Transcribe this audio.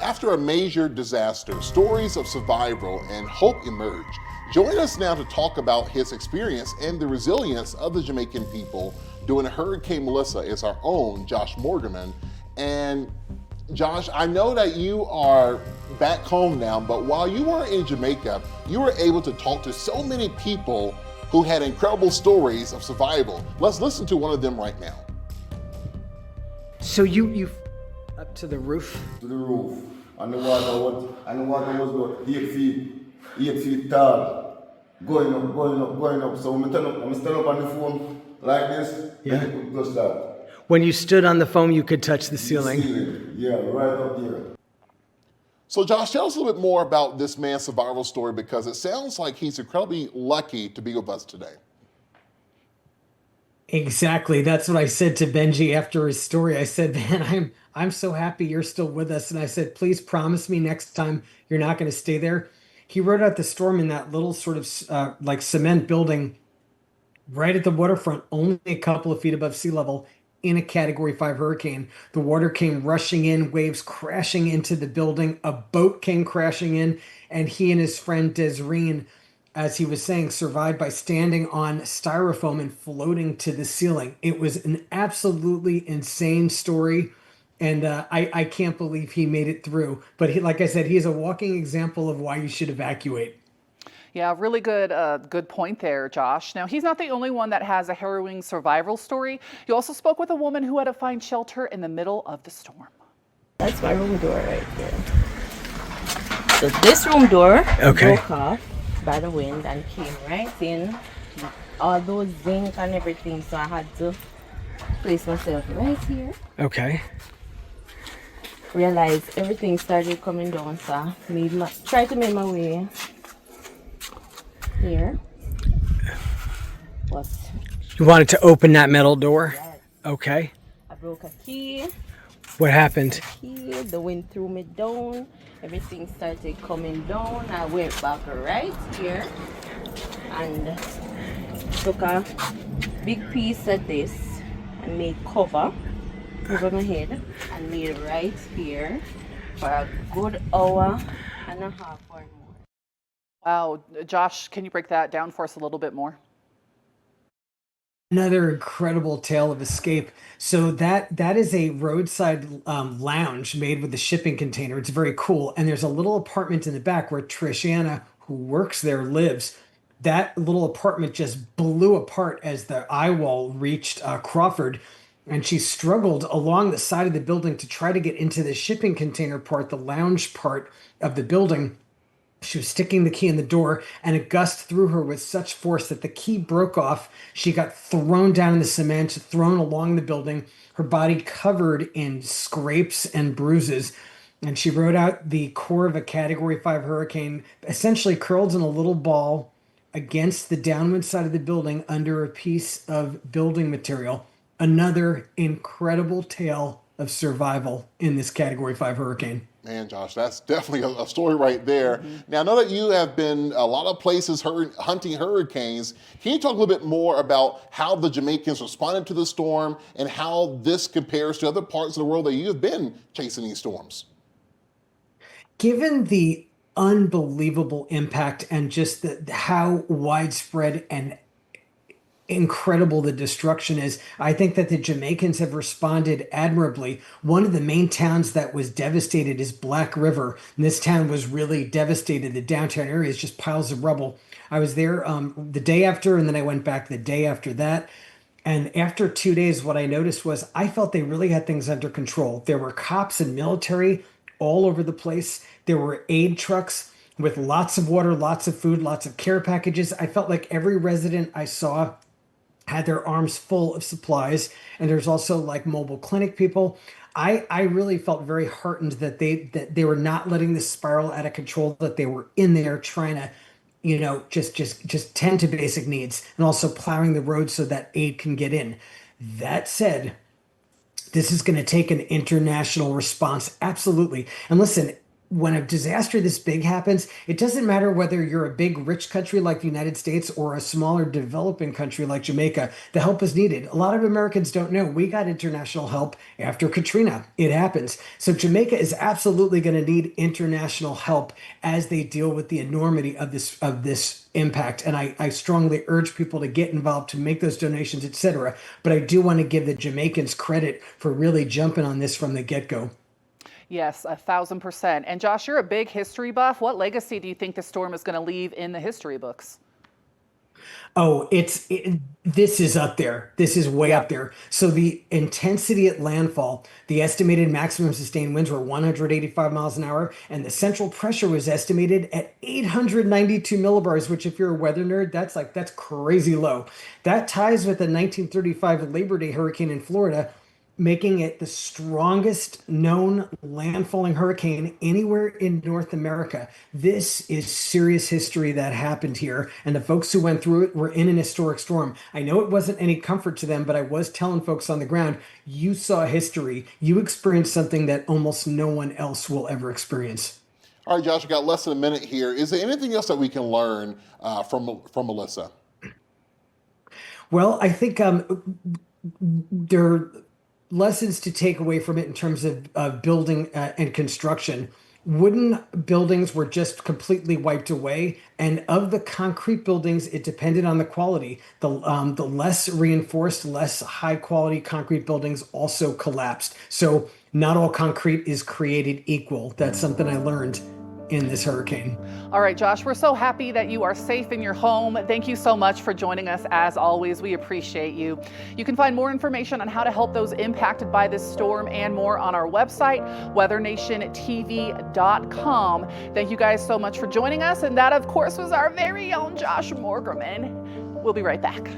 After a major disaster, stories of survival and hope emerge. Join us now to talk about his experience and the resilience of the Jamaican people during Hurricane Melissa is our own Josh Morgerman. And Josh, I know that you are back home now, but while you were in Jamaica, you were able to talk to so many people who had incredible stories of survival. Let's listen to one of them right now. So you up to the roof? To the roof. And the water was about 8 feet tall. Going up. So I'm standing up on the phone like this, Yeah. and it would just start. When you stood on the foam, you could touch the ceiling. Yeah, right up there. So Josh, tell us a little bit more about this man's survival story, because it sounds like he's incredibly lucky to be with us today. Exactly. That's what I said to Benji after his story. I said, man, I'm so happy you're still with us. And I said, please promise me next time you're not going to stay there. He rode out the storm in that little sort of like cement building right at the waterfront, only a couple of feet above sea level, in a Category 5 hurricane. The water came rushing in, waves crashing into the building. A boat came crashing in, and he and his friend Desreen, as he was saying, survived by standing on styrofoam and floating to the ceiling. It was an absolutely insane story, and I can't believe he made it through. But he, like I said, he's a walking example of why you should evacuate. Yeah, really good point there, Josh. Now, he's not the only one that has a harrowing survival story. You also spoke with a woman who had to find shelter in the middle of the storm. That's my room door right there. So this room door broke off by the wind and came right in. All those zinc and everything, so I had to place myself right here. Okay. Realized everything started coming down, so I tried to make my way here. But You wanted to open that metal door? yes, Okay. I broke a key. What happened? The wind threw me down. Everything started coming down. I went back right here and took a big piece of this and made cover over my head and laid right here for a good hour and a half or more. Wow, Josh, can you break that down for us a little bit more? Another incredible tale of escape. So that is a roadside lounge made with a shipping container. It's very cool. And there's a little apartment in the back where Trishanna, who works there, lives. That little apartment just blew apart as the eye wall reached Crawford. And she struggled along the side of the building to try to get into the shipping container part, the lounge part of the building. She was sticking the key in the door, and a gust threw her with such force that the key broke off. She got thrown down in the cement, thrown along the building, her body covered in scrapes and bruises. And she rode out the core of a Category 5 hurricane, essentially curled in a little ball against the downwind side of the building under a piece of building material. Another incredible tale of survival in this Category 5 hurricane. Man, Josh, that's definitely a story right there. Now, I know that you have been a lot of places hunting hurricanes. Can you talk a little bit more about how the Jamaicans responded to the storm and how this compares to other parts of the world that you have been chasing these storms? Given the unbelievable impact and just how widespread and incredible the destruction is, I think that the Jamaicans have responded admirably. One of the main towns that was devastated is Black River, and this town was really devastated. The downtown area is just piles of rubble. I was there the day after, and then I went back the day after that. And after 2 days, what I noticed was I felt they really had things under control. There were cops and military all over the place. There were aid trucks with lots of water, lots of food, lots of care packages. I felt like every resident I saw had their arms full of supplies. And there's also like mobile clinic people. I really felt very heartened that they were not letting this spiral out of control, that they were in there trying to, just tend to basic needs and also plowing the road so that aid can get in. That said, this is going to take an international response. Absolutely. And listen, when a disaster this big happens, it doesn't matter whether you're a big rich country like the United States or a smaller developing country like Jamaica. The help is needed. A lot of Americans don't know we got international help after Katrina. It happens. So Jamaica is absolutely going to need international help as they deal with the enormity of this impact. And I strongly urge people to get involved, to make those donations, etc. But I do want to give the Jamaicans credit for really jumping on this from the get-go. Yes, 1,000%. And Josh, you're a big history buff. What legacy do you think the storm is going to leave in the history books? Oh, this is up there. This is way up there. So the intensity at landfall, the estimated maximum sustained winds were 185 miles an hour, and the central pressure was estimated at 892 millibars, which if you're a weather nerd, that's crazy low. That ties with the 1935 Labor Day hurricane in Florida, making it the strongest known landfalling hurricane anywhere in North America. This is serious history that happened here, and the folks who went through it were in an historic storm. I know it wasn't any comfort to them, but I was telling folks on the ground, you saw history. You experienced something that almost no one else will ever experience. All right, Josh, we got less than a minute here. Is there anything else that we can learn from Melissa? Well, I think there are lessons to take away from it in terms of building and construction. Wooden buildings were just completely wiped away, and of the concrete buildings, it depended on the quality. The less reinforced, less high quality concrete buildings also collapsed. So not all concrete is created equal. That's something I learned in this hurricane. All right, Josh, we're so happy that you are safe in your home. Thank you so much for joining us. As always, we appreciate you. You can find more information on how to help those impacted by this storm and more on our website, weathernationtv.com. Thank you guys so much for joining us. And that, of course, was our very own Josh Morgerman. We'll be right back.